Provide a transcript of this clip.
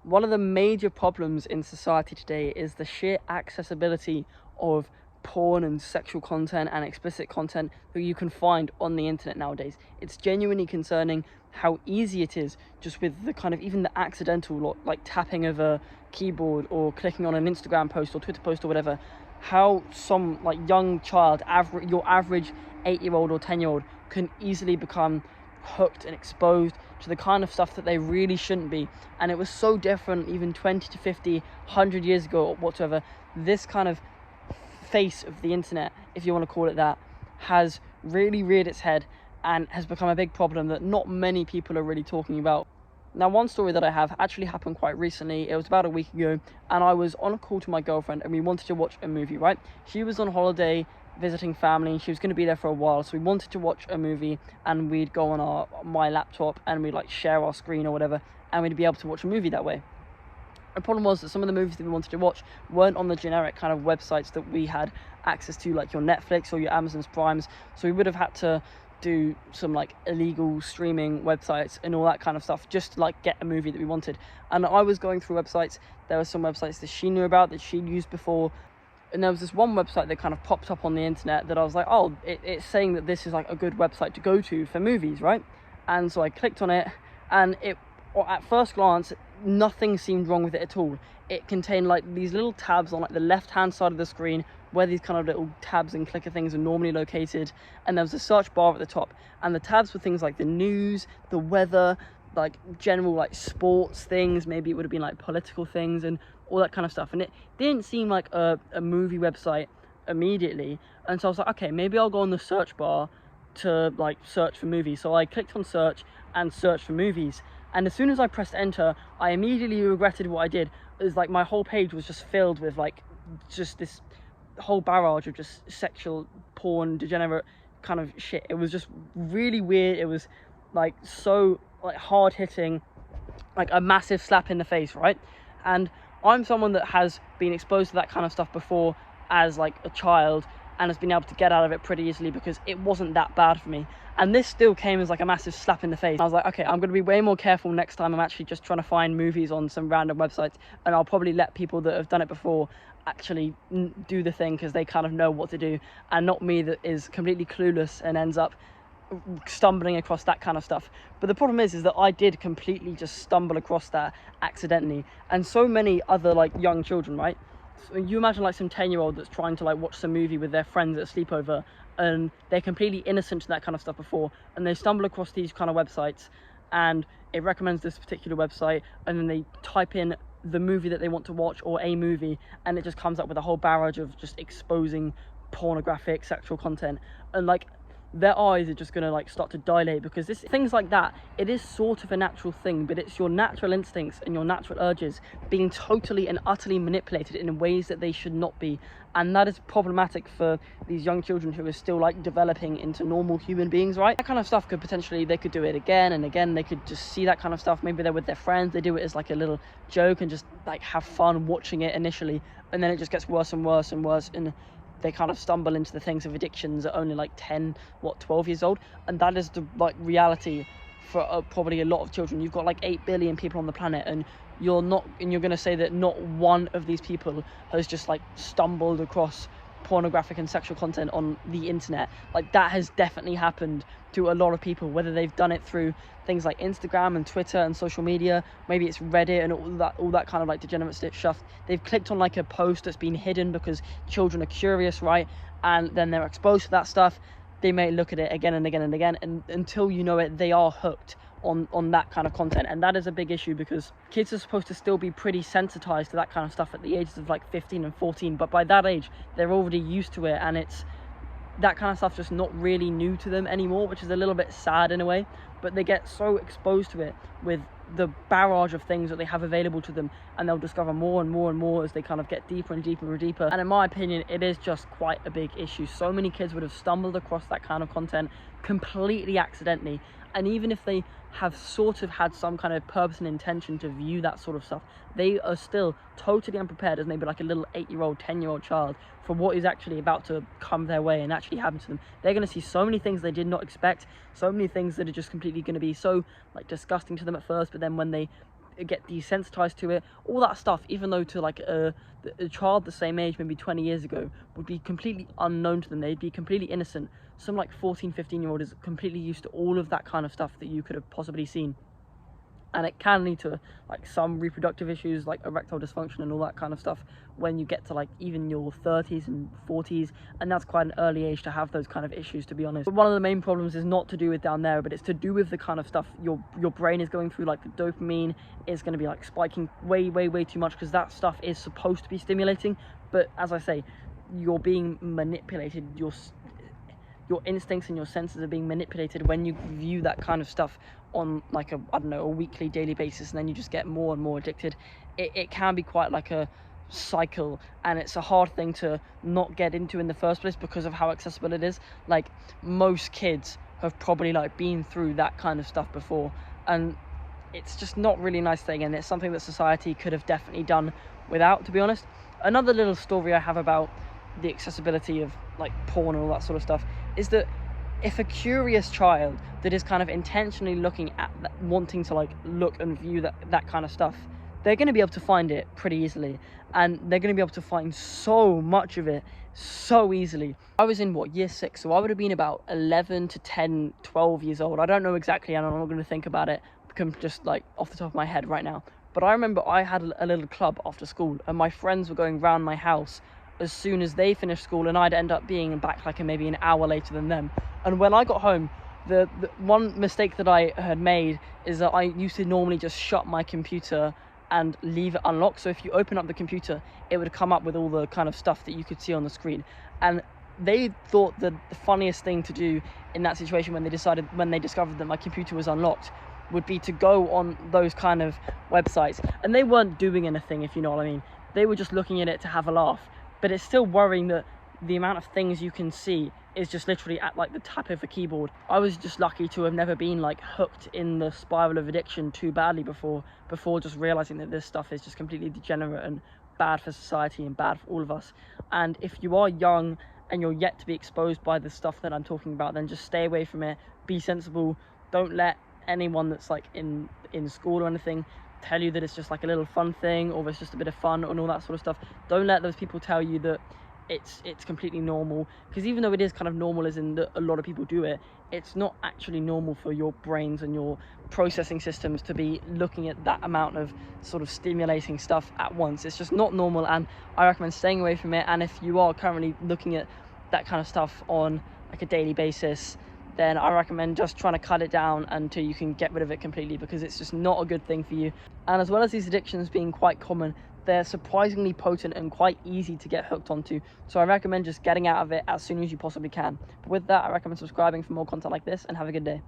one of the major problems in society today is the sheer accessibility of porn and sexual content and explicit content that you can find on the internet nowadays. It's genuinely concerning how easy it is, just with the kind of even the accidental like tapping of a keyboard or clicking on an Instagram post or Twitter post or whatever, how some like young child, your average 8-year-old or 10-year-old, can easily become hooked and exposed to the kind of stuff that they really shouldn't be. And it was so different even 20 to 50, 100 years ago or whatsoever. This kind of face of the internet, if you want to call it that, has really reared its head and has become a big problem that not many people are really talking about. Now, one story that I have actually happened quite recently. It was about a week ago, and I was on a call to my girlfriend and we wanted to watch a movie, right? She was on holiday visiting family and she was going to be there for a while, so we wanted to watch a movie, and we'd go on my laptop and we'd like share our screen or whatever, and we'd be able to watch a movie that way. The problem was that some of the movies that we wanted to watch weren't on the generic kind of websites that we had access to, like your Netflix or your Amazon's Primes, so we would have had to do some like illegal streaming websites and all that kind of stuff just to like get a movie that we wanted. And I was going through websites. There were some websites that she knew about, that she'd used before, and there was this one website that kind of popped up on the internet that I was like, oh, it's saying that this is like a good website to go to for movies, right? And so I clicked on it, and at first glance, nothing seemed wrong with it at all. It contained like these little tabs on like the left hand side of the screen where these kind of little tabs and clicker things are normally located, and there was a search bar at the top, and the tabs were things like the news, the weather, like general like sports things, maybe it would have been like political things and all that kind of stuff. And it didn't seem like a movie website immediately, and so I was like, okay, maybe I'll go on the search bar to like search for movies. So I clicked on search and searched for movies, and as soon as I pressed enter, I immediately regretted what I did. It was like my whole page was just filled with like just this whole barrage of just sexual porn, degenerate kind of shit. It was just really weird. It was like so like hard hitting, like a massive slap in the face, right? And I'm someone that has been exposed to that kind of stuff before as like a child, and has been able to get out of it pretty easily because it wasn't that bad for me. And this still came as like a massive slap in the face. I was like, okay, I'm going to be way more careful next time I'm actually just trying to find movies on some random websites, and I'll probably let people that have done it before actually do the thing because they kind of know what to do, and not me that is completely clueless and ends up stumbling across that kind of stuff. But the problem is that I did completely just stumble across that accidentally, and so many other like young children, right? So you imagine like some 10-year-old that's trying to like watch some movie with their friends at a sleepover, and they're completely innocent to that kind of stuff before, and they stumble across these kind of websites, and it recommends this particular website, and then they type in the movie that they want to watch or a movie, and it just comes up with a whole barrage of just exposing pornographic sexual content, and like their eyes are just going to like start to dilate, because this things like that, it is sort of a natural thing, but it's your natural instincts and your natural urges being totally and utterly manipulated in ways that they should not be. And that is problematic for these young children who are still like developing into normal human beings, right? That kind of stuff could potentially, they could do it again and again. They could just see that kind of stuff, maybe they're with their friends, they do it as like a little joke and just like have fun watching it initially, and then it just gets worse and worse and worse, and they kind of stumble into the things of addictions at only like 12 years old. And that is the like reality for probably a lot of children. You've got like 8 billion people on the planet, and you're going to say that not one of these people has just like stumbled across pornographic and sexual content on the internet. Like that has definitely happened to a lot of people, whether they've done it through things like Instagram and Twitter and social media, maybe it's Reddit and all that kind of like degenerate stuff. They've clicked on like a post that's been hidden because children are curious, right? And then they're exposed to that stuff. They may look at it again and again and again, and until you know it, they are hooked on that kind of content. And that is a big issue, because kids are supposed to still be pretty sensitized to that kind of stuff at the ages of like 15 and 14, but by that age they're already used to it, and it's that kind of stuff just not really new to them anymore, which is a little bit sad in a way. But they get so exposed to it with the barrage of things that they have available to them, and they'll discover more and more and more as they kind of get deeper and deeper and deeper. And in my opinion, it is just quite a big issue. So many kids would have stumbled across that kind of content completely accidentally, and even if they have sort of had some kind of purpose and intention to view that sort of stuff, they are still totally unprepared as maybe like a little 8-year-old, 10-year-old child for what is actually about to come their way and actually happen to them. They're going to see so many things they did not expect, so many things that are just completely going to be so like disgusting to them at first, but then when they get desensitized to it, all that stuff, even though to like a child the same age, maybe 20 years ago, would be completely unknown to them. They'd be completely innocent. Some like 14, 15-year-old is completely used to all of that kind of stuff that you could have possibly seen. And it can lead to like some reproductive issues like erectile dysfunction and all that kind of stuff when you get to like even your 30s and 40s, and that's quite an early age to have those kind of issues, to be honest. But one of the main problems is not to do with down there, but it's to do with the kind of stuff your brain is going through. Like the dopamine is going to be like spiking way too much, because that stuff is supposed to be stimulating, but as I say, you're being manipulated. Your instincts and your senses are being manipulated when you view that kind of stuff on like a, I don't know, a weekly, daily basis, and then you just get more and more addicted. It can be quite like a cycle, and it's a hard thing to not get into in the first place because of how accessible it is. Like most kids have probably like been through that kind of stuff before, and it's just not really a nice thing, and it's something that society could have definitely done without, to be honest. Another little story I have about the accessibility of like porn and all that sort of stuff is that if a curious child that is kind of intentionally looking at that, wanting to like look and view that kind of stuff, they're going to be able to find it pretty easily, and they're going to be able to find so much of it so easily. I was in year 6, so I would have been about 11 to 10, 12 years old. I don't know exactly, and I'm not going to think about it just like off the top of my head right now, but I remember I had a little club after school, and my friends were going round my house as soon as they finished school, and I'd end up being back like maybe an hour later than them. And when I got home, the one mistake that I had made is that I used to normally just shut my computer and leave it unlocked. So if you open up the computer, it would come up with all the kind of stuff that you could see on the screen. And they thought that the funniest thing to do in that situation when they discovered that my computer was unlocked would be to go on those kind of websites. And they weren't doing anything, if you know what I mean. They were just looking at it to have a laugh. But it's still worrying that the amount of things you can see is just literally at like the tap of a keyboard. I was just lucky to have never been like hooked in the spiral of addiction too badly before just realizing that this stuff is just completely degenerate and bad for society and bad for all of us. And if you are young and you're yet to be exposed by the stuff that I'm talking about, then just stay away from it. Be sensible. Don't let anyone that's like in school or anything tell you that it's just like a little fun thing, or it's just a bit of fun and all that sort of stuff. Don't let those people tell you that it's completely normal, because even though it is kind of normal as in that a lot of people do it, it's not actually normal for your brains and your processing systems to be looking at that amount of sort of stimulating stuff at once. It's just not normal, and I recommend staying away from it. And if you are currently looking at that kind of stuff on like a daily basis, then I recommend just trying to cut it down until you can get rid of it completely, because it's just not a good thing for you. And as well as these addictions being quite common, they're surprisingly potent and quite easy to get hooked onto. So I recommend just getting out of it as soon as you possibly can. But with that, I recommend subscribing for more content like this, and have a good day.